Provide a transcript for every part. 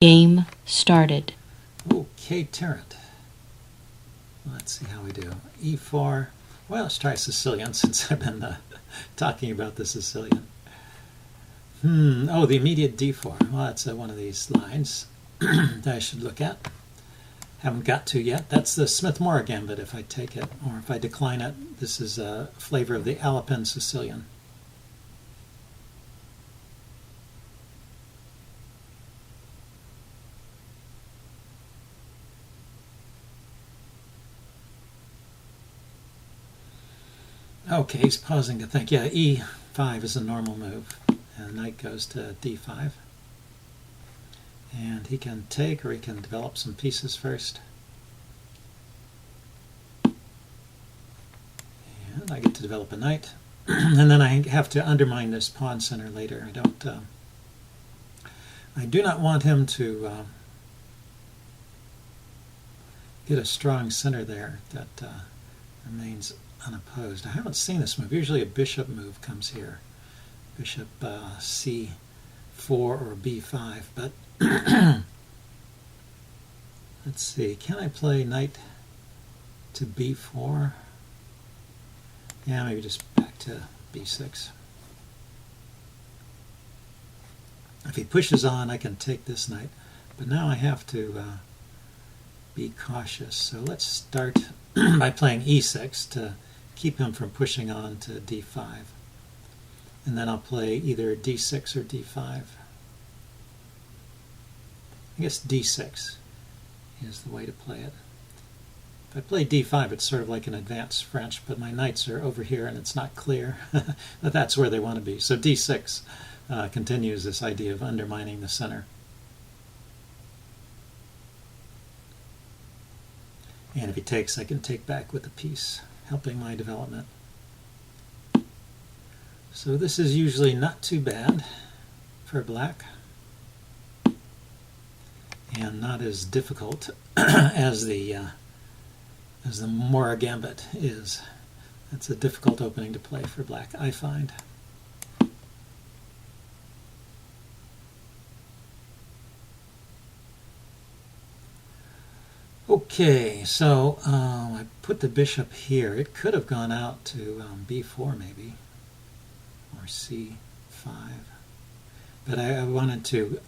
Game started. Okay, Tarrant. Let's see how we do. E4. Well, let's try Sicilian since I've been talking about the Sicilian. Oh, the immediate D4. Well, that's one of these lines that I should look at. Haven't got to yet. That's the Smith-Morra Gambit if I take it, or if I decline it. This is a flavor of the Alpine Sicilian. Okay, he's pausing to think. Yeah, E5 is a normal move. And knight goes to D5. And he can take, or he can develop some pieces first. And I get to develop a knight. And then I have to undermine this pawn center later. I do not want him to get a strong center there that remains unopposed. I haven't seen this move. Usually a bishop move comes here. Bishop C4 or B5, but let's see. Can I play knight to B4? Yeah, maybe just back to B6. If he pushes on, I can take this knight, but now I have to be cautious. So let's start by playing E6 to keep him from pushing on to D5. And then I'll play either D6 or D5. I guess D6 is the way to play it. If I play D5, it's sort of like an advanced French, but my knights are over here and it's not clear that that's where they want to be. So D6 continues this idea of undermining the center. And if he takes, I can take back with a piece, helping my development. So this is usually not too bad for black, and not as difficult as the Morra Gambit is. That's a difficult opening to play for black, I find. Okay, so I put the bishop here. It could have gone out to B4 maybe, or C5. But I wanted to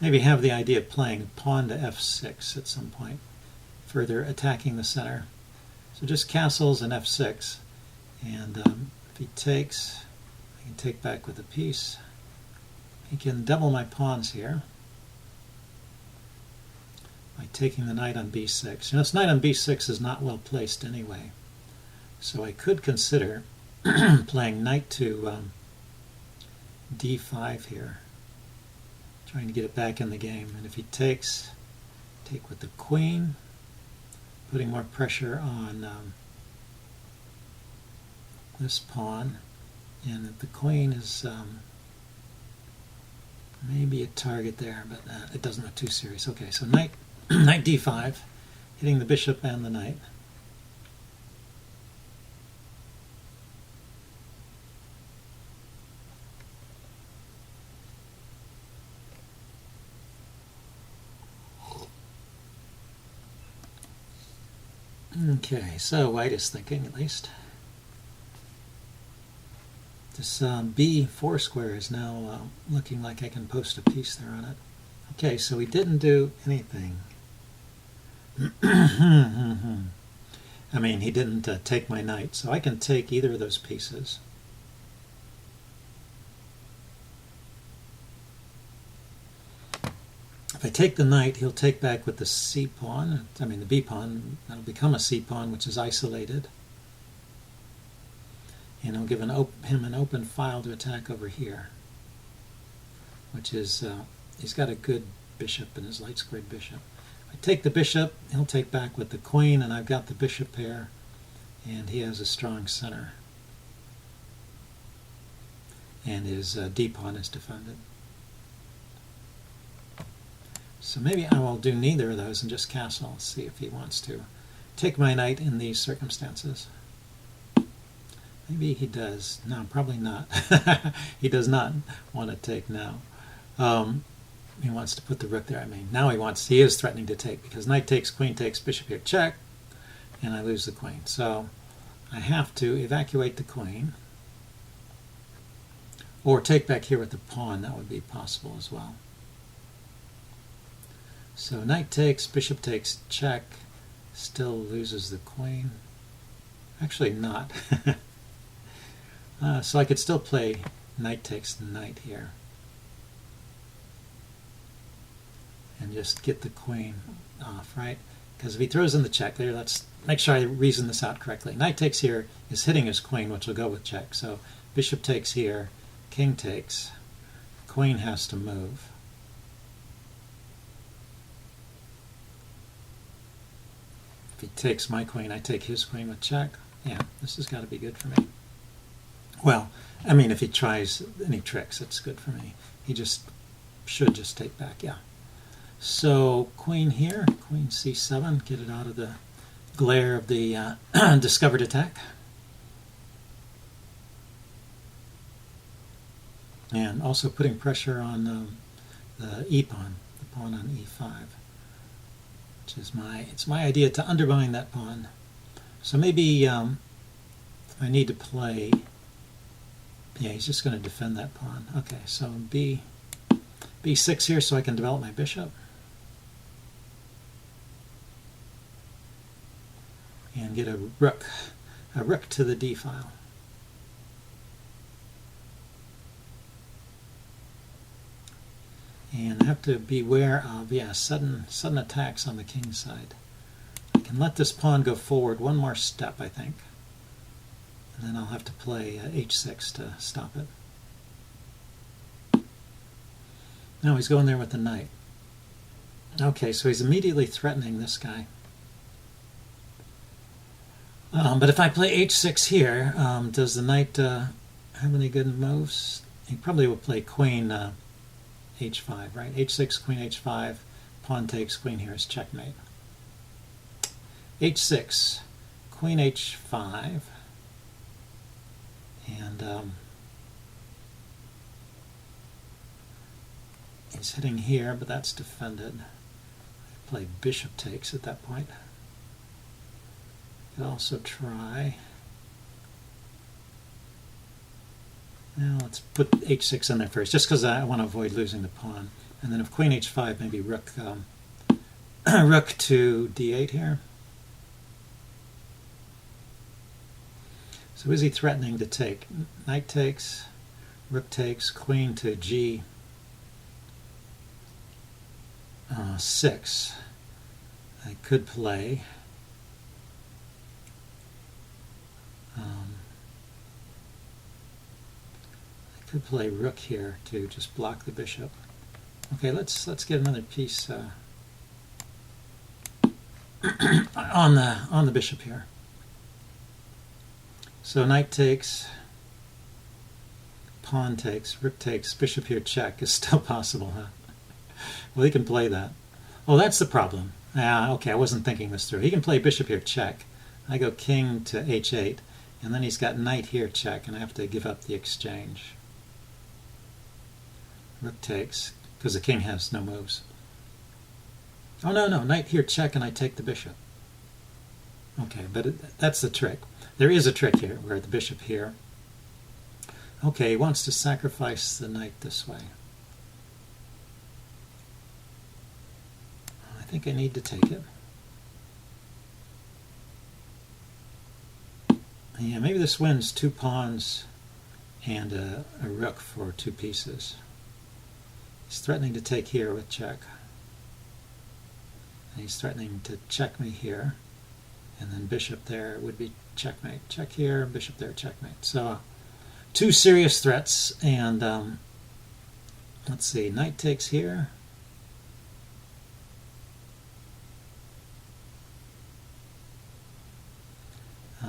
maybe have the idea of playing pawn to F6 at some point, further attacking the center. So just castles and F6, and if he takes, I can take back with a piece. He can double my pawns here by taking the knight on B6. You know, this knight on B6 is not well placed anyway, so I could consider playing knight to D5 here, trying to get it back in the game. And if he takes, take with the queen, putting more pressure on this pawn. And if the queen is maybe a target there, but it doesn't look too serious. Okay, so knight D5, hitting the bishop and the knight. Okay, so white is thinking, at least. This B4 square is now looking like I can post a piece there on it. Okay, so he didn't do anything. I mean, he didn't take my knight, so I can take either of those pieces. If I take the knight, he'll take back with the C pawn, I mean the B pawn. That'll become a C pawn, which is isolated. And I'll give him an open file to attack over here, which is, he's got a good bishop in his light squared bishop. If I take the bishop, he'll take back with the queen, and I've got the bishop pair, and he has a strong center. And his D pawn is defended. So maybe I will do neither of those and just castle. Let's see if he wants to take my knight in these circumstances. Maybe he does. No, probably not. He does not want to take now. he wants to put the rook there. I mean, now he is threatening to take, because knight takes, queen takes, bishop here, check, and I lose the queen. So I have to evacuate the queen, or take back here with the pawn. That would be possible as well. So knight takes, bishop takes, check, still loses the queen. Actually not. So I could still play knight takes knight here and just get the queen off, right? Because if he throws in the check there, let's make sure I reason this out correctly. Knight takes here is hitting his queen, which will go with check. So bishop takes here, king takes, queen has to move. If he takes my queen, I take his queen with check. Yeah, this has got to be good for me. Well, I mean, if he tries any tricks, it's good for me. He should just take back, yeah. So queen here, queen c7, get it out of the glare of the discovered attack. And also putting pressure on the e-pawn, the pawn on e5, which is it's my idea to undermine that pawn. So maybe I need to play, yeah, he's just going to defend that pawn. Okay, so b6 here so I can develop my bishop. And get a rook to the d file. And I have to beware of, yeah, sudden attacks on the king's side. I can let this pawn go forward one more step, I think. And then I'll have to play h6 to stop it. Now he's going there with the knight. Okay, so he's immediately threatening this guy. But if I play h6 here, does the knight have any good moves? He probably will play queen h5, right? h6, queen h5, pawn takes, queen here is checkmate. h6, queen h5, and he's hitting here, but that's defended. I play bishop takes at that point. Could also try. Now let's put h6 in there first, just because I want to avoid losing the pawn. And then if queen h5, maybe rook rook to d8 here. So is he threatening to take? Knight takes, rook takes, queen to g6. I could play. I could play rook here to just block the bishop. Okay, let's get another piece on the bishop here. So knight takes, pawn takes, rook takes, bishop here check is still possible, huh? Well, he can play that. Oh, that's the problem. Okay, I wasn't thinking this through. He can play bishop here check. I go king to h8, and then he's got knight here check, and I have to give up the exchange. Rook takes, because the king has no moves. Oh, no, knight here check, and I take the bishop. Okay, but that's the trick. There is a trick here, where the bishop here. Okay, he wants to sacrifice the knight this way. I think I need to take it. Yeah, maybe this wins 2 pawns and a rook for 2 pieces. He's threatening to take here with check. And he's threatening to check me here. And then bishop there would be checkmate. Check here, bishop there, checkmate. So 2 serious threats. And let's see, knight takes here.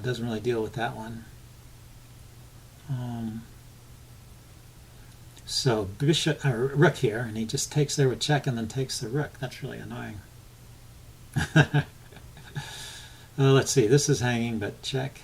Doesn't really deal with that one. So bishop, rook here, and he just takes there with check and then takes the rook. That's really annoying. Let's see, this is hanging, but check.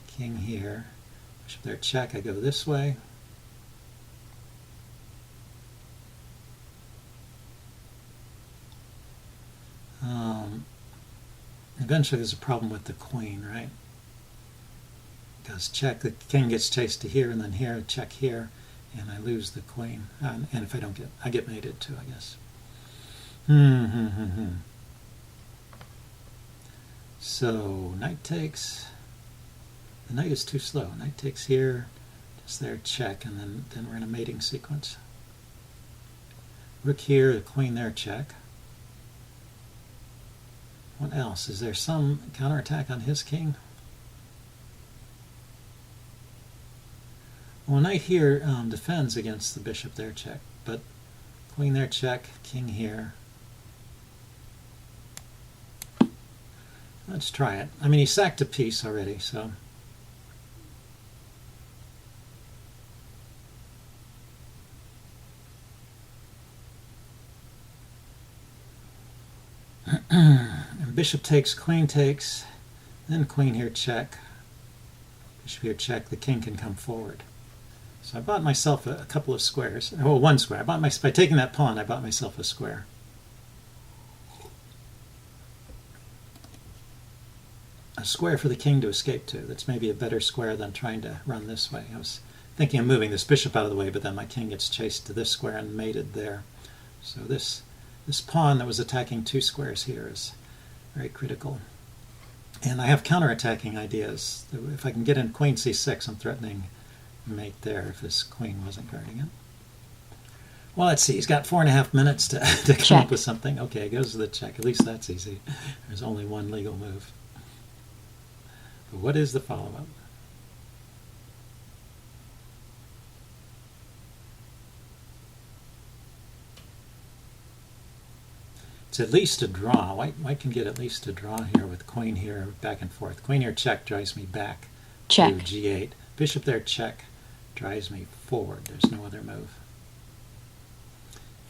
King here, bishop there, check. I go this way. eventually there's a problem with the queen, right? Because check, the king gets chased to here, and then here, check here, and I lose the queen. And if I don't get, I get mated too, I guess. So knight takes. The knight is too slow. Knight takes here, just there, check, and then we're in a mating sequence. Rook here, the queen there, check. What else? Is there some counterattack on his king? Well, knight here defends against the bishop there, check, but queen there, check, king here. Let's try it. I mean, he sacked a piece already, so. And bishop takes, queen takes, then queen here, check. Bishop here, check. The king can come forward. So I bought myself a couple of squares. Well, one square. By taking that pawn, I bought myself a square. A square for the king to escape to. That's maybe a better square than trying to run this way. I was thinking of moving this bishop out of the way, but then my king gets chased to this square and mated there. So this pawn that was attacking two squares here is very critical. And I have counterattacking ideas. If I can get in queen c6, I'm threatening mate there if his queen wasn't guarding it. Well, let's see. He's got 4.5 minutes to come up with something. Okay, it goes to the check. At least that's easy. There's only one legal move. But what is the follow-up? It's at least a draw. White can get at least a draw here with queen here, back and forth. Queen here, check, drives me back to g8. Bishop there, check, drives me forward. There's no other move.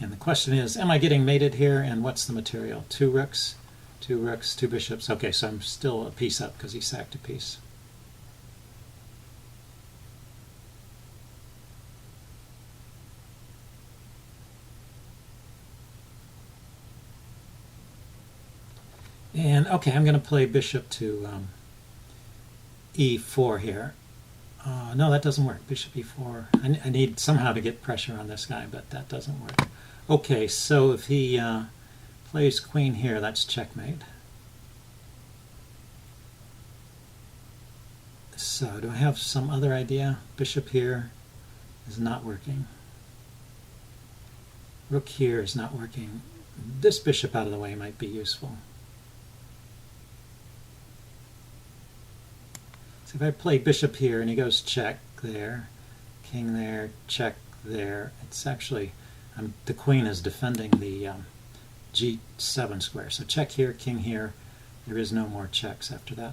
And the question is, am I getting mated here, and what's the material? Two rooks, two bishops. Okay, so I'm still a piece up because he sacked a piece. And okay, I'm going to play bishop to e4 here. No, that doesn't work. Bishop e4. I need somehow to get pressure on this guy, but that doesn't work. Okay, so if he plays queen here, that's checkmate. So do I have some other idea? Bishop here is not working. Rook here is not working. This bishop out of the way might be useful. So if I play bishop here and he goes check there, king there, check there, it's actually, the queen is defending the g7 square. So check here, king here, there is no more checks after that.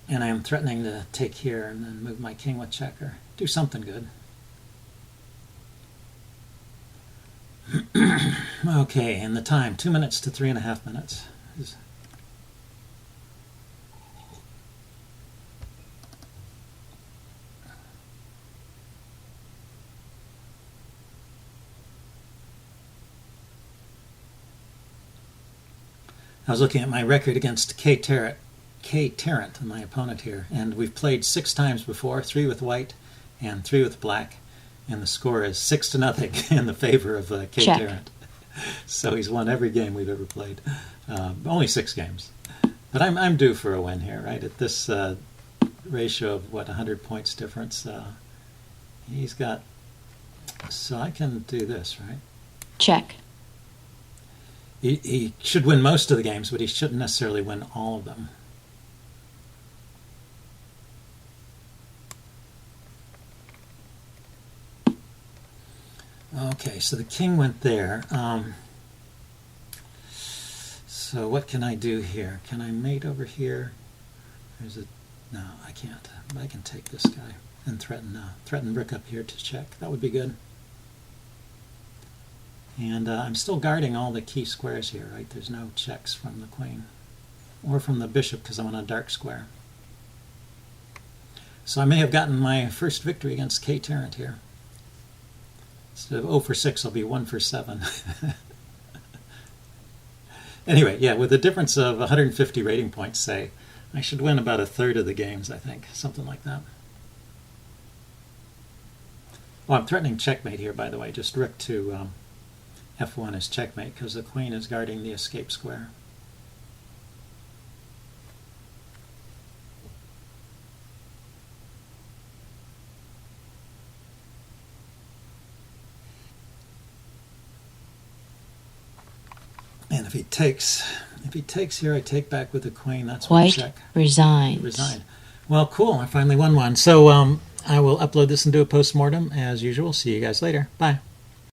And I am threatening to take here and then move my king with check or do something good. Okay, and the time, 2 minutes to 3.5 minutes. I was looking at my record against K. Tarrant, my opponent here, and we've played 6 times before, 3 with white and 3 with black. And the score is 6-0 in the favor of K. Tarrant. So he's won every game we've ever played. Only 6 games. But I'm due for a win here, right? At this ratio of, 100 points difference, he's got... So I can do this, right? Check. He should win most of the games, but he shouldn't necessarily win all of them. Okay, so the king went there. So what can I do here? Can I mate over here? No, I can't. But I can take this guy and threaten rook up here to check. That would be good. And I'm still guarding all the key squares here, right? There's no checks from the queen or from the bishop because I'm on a dark square. So I may have gotten my first victory against K. Tarrant here. Instead of 0 for 6, I'll be 1 for 7. Anyway, yeah, with a difference of 150 rating points, say, I should win about a third of the games, I think. Something like that. Oh, I'm threatening checkmate here, by the way. Just rook to f1 is checkmate because the queen is guarding the escape square. And if he takes here, I take back with the queen. That's one check. Resigned. Well, cool. I finally won one. So I will upload this and do a post-mortem as usual. See you guys later. Bye.